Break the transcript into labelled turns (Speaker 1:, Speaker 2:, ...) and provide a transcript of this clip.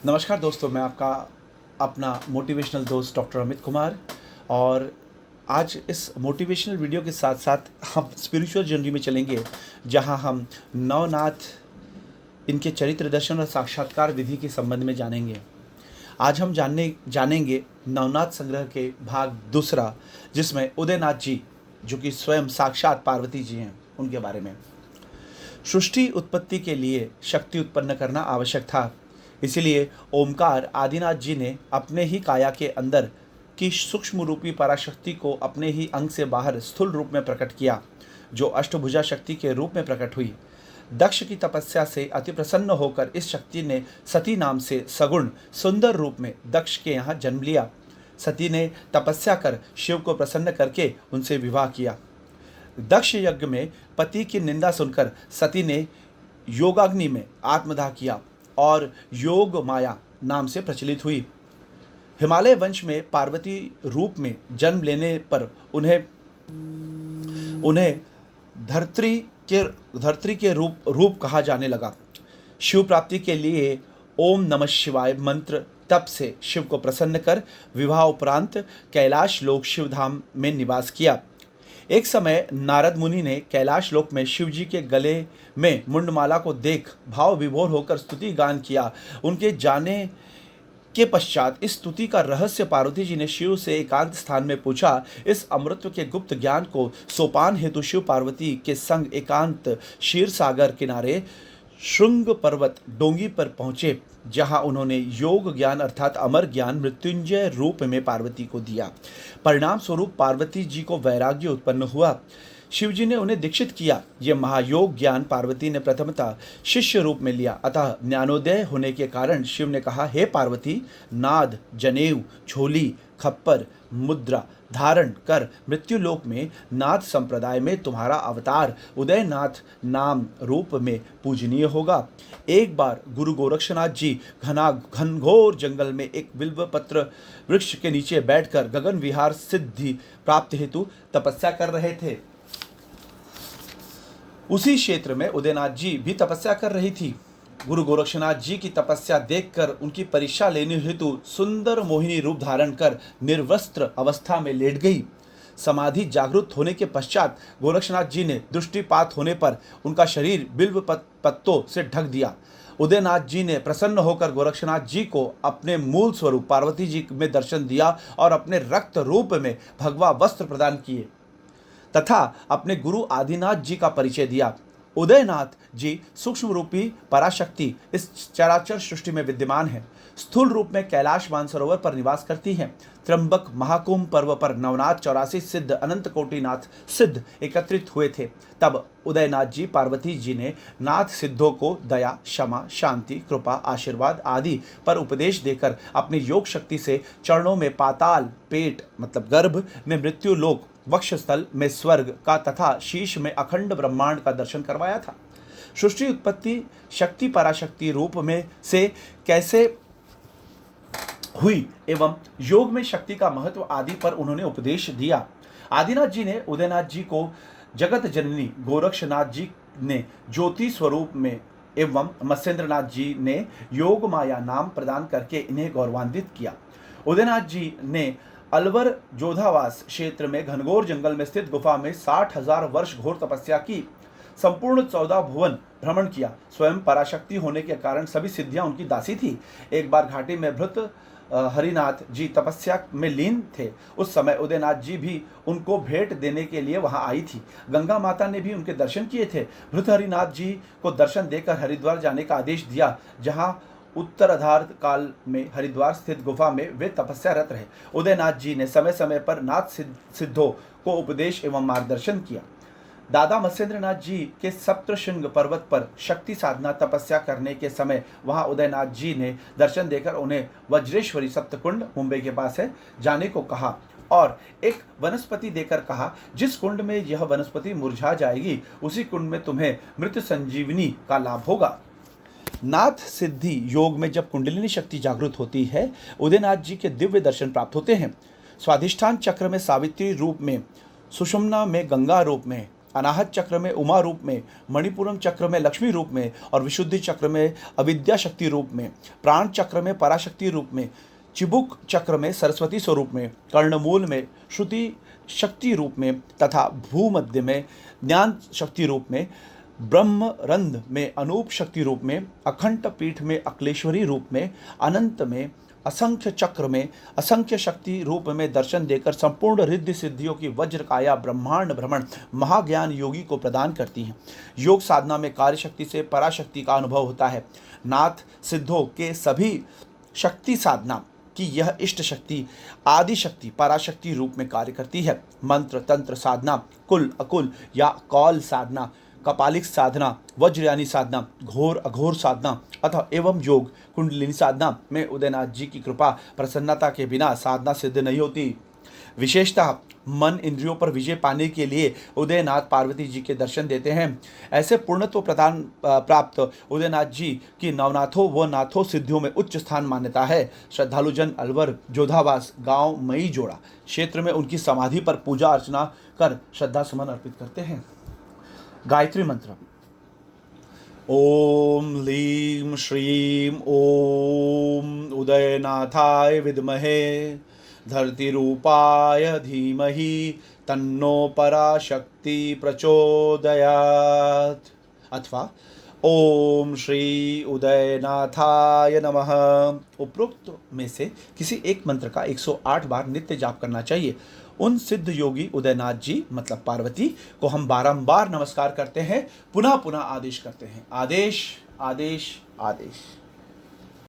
Speaker 1: नमस्कार दोस्तों, मैं आपका अपना मोटिवेशनल दोस्त डॉक्टर अमित कुमार। और आज इस मोटिवेशनल वीडियो के साथ साथ हम स्पिरिचुअल जर्नी में चलेंगे, जहां हम नवनाथ, इनके चरित्र दर्शन और साक्षात्कार विधि के संबंध में जानेंगे। आज हम जानेंगे नवनाथ संग्रह के भाग दूसरा, जिसमें उदयनाथ जी, जो कि स्वयं साक्षात पार्वती जी हैं, उनके बारे में। सृष्टि उत्पत्ति के लिए शक्ति उत्पन्न करना आवश्यक था। इसलिए ओमकार आदिनाथ जी ने अपने ही काया के अंदर की सूक्ष्म रूपी पराशक्ति को अपने ही अंग से बाहर स्थूल रूप में प्रकट किया, जो अष्टभुजा शक्ति के रूप में प्रकट हुई। दक्ष की तपस्या से अति प्रसन्न होकर इस शक्ति ने सती नाम से सगुण सुंदर रूप में दक्ष के यहाँ जन्म लिया। सती ने तपस्या कर शिव को प्रसन्न करके उनसे विवाह किया। दक्ष यज्ञ में पति की निंदा सुनकर सती ने योगाग्नि में आत्मदाह किया और योग माया नाम से प्रचलित हुई। हिमालय वंश में पार्वती रूप में जन्म लेने पर उन्हें धरत्री के रूप कहा जाने लगा। शिव प्राप्ति के लिए ओम नमः शिवाय मंत्र तप से शिव को प्रसन्न कर विवाह उपरांत कैलाश लोक शिवधाम में निवास किया। एक समय नारद मुनि ने कैलाश लोक में शिव जी के गले में मुंडमाला को देख भाव विभोर होकर स्तुति गान किया। उनके जाने के पश्चात इस स्तुति का रहस्य पार्वती जी ने शिव से एकांत स्थान में पूछा। इस अमृत के गुप्त ज्ञान को सोपान हेतु शिव पार्वती के संग एकांत क्षीर सागर किनारे श्रृंग पर्वत डोंगी पर पहुंचे, जहां उन्होंने योग ज्ञान अर्थात अमर ज्ञान मृत्युंजय रूप में पार्वती को दिया। परिणाम स्वरूप पार्वती जी को वैराग्य उत्पन्न हुआ। शिव जी ने उन्हें दीक्षित किया। यह महायोग ज्ञान पार्वती ने प्रथमतः शिष्य रूप में लिया। अतः ज्ञानोदय होने के कारण शिव ने कहा, हे पार्वती, नाद, जनेऊ, झोली, खप्पर, मुद्रा धारण कर मृत्युलोक में नाथ संप्रदाय में तुम्हारा अवतार उदयनाथ नाम रूप में पूजनीय होगा। एक बार गुरु गोरक्षनाथ जी घनघोर जंगल में एक बिल्व पत्र वृक्ष के नीचे बैठकर गगन विहार सिद्धि प्राप्त हेतु तपस्या कर रहे थे। उसी क्षेत्र में उदयनाथ जी भी तपस्या कर रही थी। गुरु गोरक्षनाथ जी की तपस्या देखकर उनकी परीक्षा लेने हेतु सुंदर मोहिनी रूप धारण कर निर्वस्त्र अवस्था में लेट गई। समाधि जागृत होने के पश्चात गोरक्षनाथ जी ने दृष्टिपात होने पर उनका शरीर बिल्व पत्तों से ढक दिया। उदयनाथ जी ने प्रसन्न होकर गोरक्षनाथ जी को अपने मूल स्वरूप पार्वती जी में दर्शन दिया और अपने रक्त रूप में भगवा वस्त्र प्रदान किए तथा अपने गुरु आदिनाथ जी का परिचय दिया। उदयनाथ जी सूक्ष्म रूपी पराशक्ति इस चराचर सृष्टि में विद्यमान है। स्थूल रूप में कैलाश मानसरोवर पर निवास करती हैं। त्र्यंबक महाकुंभ पर्व पर नवनाथ 84 सिद्ध अनंत कोटिनाथ सिद्ध एकत्रित हुए थे। तब उदयनाथ जी पार्वती जी ने नाथ सिद्धों को दया, क्षमा, शांति, कृपा, आशीर्वाद आदि पर उपदेश देकर अपनी योग शक्ति से चरणों में पाताल, पेट मतलब गर्भ में मृत्यु लोक, वक्षस्थल में स्वर्ग का तथा शीश में अखंड ब्रह्मांड का दर्शन करवाया था। सृष्टि उत्पत्ति शक्ति पराशक्ति रूप में से कैसे हुई एवं योग में शक्ति का महत्व आदि पर उन्होंने उपदेश दिया। आदिनाथ जी ने उदयनाथ जी को जगत जननी गोरक्षनाथ जी ने ज्योति स्वरूप में एवं मत्स्येंद्रनाथ जी ने योग माया नाम प्रदान करके इन्हें गौरवान्वित किया। उदयनाथ जी ने अलवर जोधावास क्षेत्र में घनघोर जंगल में स्थित गुफा में 60,000 वर्ष घोर तपस्या की। संपूर्ण 14 भुवन भ्रमण किया। स्वयं पराशक्ति होने के कारण सभी सिद्धियां उनकी दासी थी। एक बार घाटी में भृत हरिनाथ जी तपस्या में लीन थे। उस समय उदयनाथ जी भी उनको भेंट देने के लिए वहां आई थी। गंगा माता ने भी उनके दर्शन किए थे। भृत हरिनाथ जी को दर्शन देकर हरिद्वार जाने का आदेश दिया, जहां उत्तरार्ध काल में हरिद्वार स्थित गुफा में वे तपस्यारत रहे। उदयनाथ जी ने समय समय पर नाथ सिद्धों को उपदेश एवं मार्गदर्शन किया। दादा मत्स्येंद्रनाथ जी के सप्तशृंग पर्वत पर शक्ति साधना तपस्या करने के समय वहां उदयनाथ जी ने दर्शन देकर उन्हें वज्रेश्वरी सप्तकुंड मुंबई के पास है जाने को कहा और एक वनस्पति देकर कहा, जिस कुंड में यह वनस्पति मुरझा जाएगी उसी कुंड में तुम्हें मृत संजीवनी का लाभ होगा। नाथ सिद्धि योग में जब कुंडलिनी शक्ति जागृत होती है, उदयनाथ जी के दिव्य दर्शन प्राप्त होते हैं। स्वाधिष्ठान चक्र में सावित्री रूप में, सुषुम्ना में गंगा रूप में, अनाहत चक्र में उमा रूप में, मणिपुरम चक्र में लक्ष्मी रूप में और विशुद्धि चक्र में अविद्या शक्ति रूप में, प्राण चक्र में पराशक्ति रूप में, चिबुक चक्र में सरस्वती स्वरूप में, कर्णमूल में श्रुति शक्ति रूप में तथा भूमध्य में ज्ञान शक्ति रूप में, ब्रह्मरंध्र में अनूप शक्ति रूप में, अखंड पीठ में अक्लेश्वरी रूप में, अनंत में असंख्य चक्र में असंख्य शक्ति रूप में दर्शन देकर संपूर्ण रिद्धि सिद्धियों की वज्रकाया ब्रह्मांड भ्रमण महाज्ञान योगी को प्रदान करती हैं। योग साधना में कार्य शक्ति से पराशक्ति का अनुभव होता है। नाथ सिद्धों के सभी शक्ति साधना कि यह इष्ट शक्ति आदि शक्ति पराशक्ति रूप में कार्य करती है। मंत्र तंत्र साधना, कुल अकुल या कौल साधना, कपालिक साधना, वज्रयानी साधना, घोर अघोर साधना अथवा एवं योग कुंडलिनी साधना में उदयनाथ जी की कृपा प्रसन्नता के बिना साधना सिद्ध नहीं होती। विशेषतः मन इंद्रियों पर विजय पाने के लिए उदयनाथ पार्वती जी के दर्शन देते हैं। ऐसे पूर्णत्व प्रदान प्राप्त उदयनाथ जी की नवनाथों व नाथों सिद्धियों में उच्च स्थान मान्यता है। श्रद्धालु जन अलवर जोधावास गांव मई जोड़ा क्षेत्र में उनकी समाधि पर पूजा अर्चना कर श्रद्धा सुमन अर्पित करते हैं। गायत्री मंत्र। ओम लीं श्रीं ओम उदयनाथाय विद्महे धरतीरूपाय धीमहि तन्नो पराशक्ति प्रचोदयात्। अथवा ओम श्री उदयनाथाय नमः। उपरोक्त में से किसी एक मंत्र का 108 बार नित्य जाप करना चाहिए। उन सिद्ध योगी उदयनाथ जी मतलब पार्वती को हम बारंबार नमस्कार करते हैं, पुनः पुनः आदेश करते हैं। आदेश आदेश आदेश।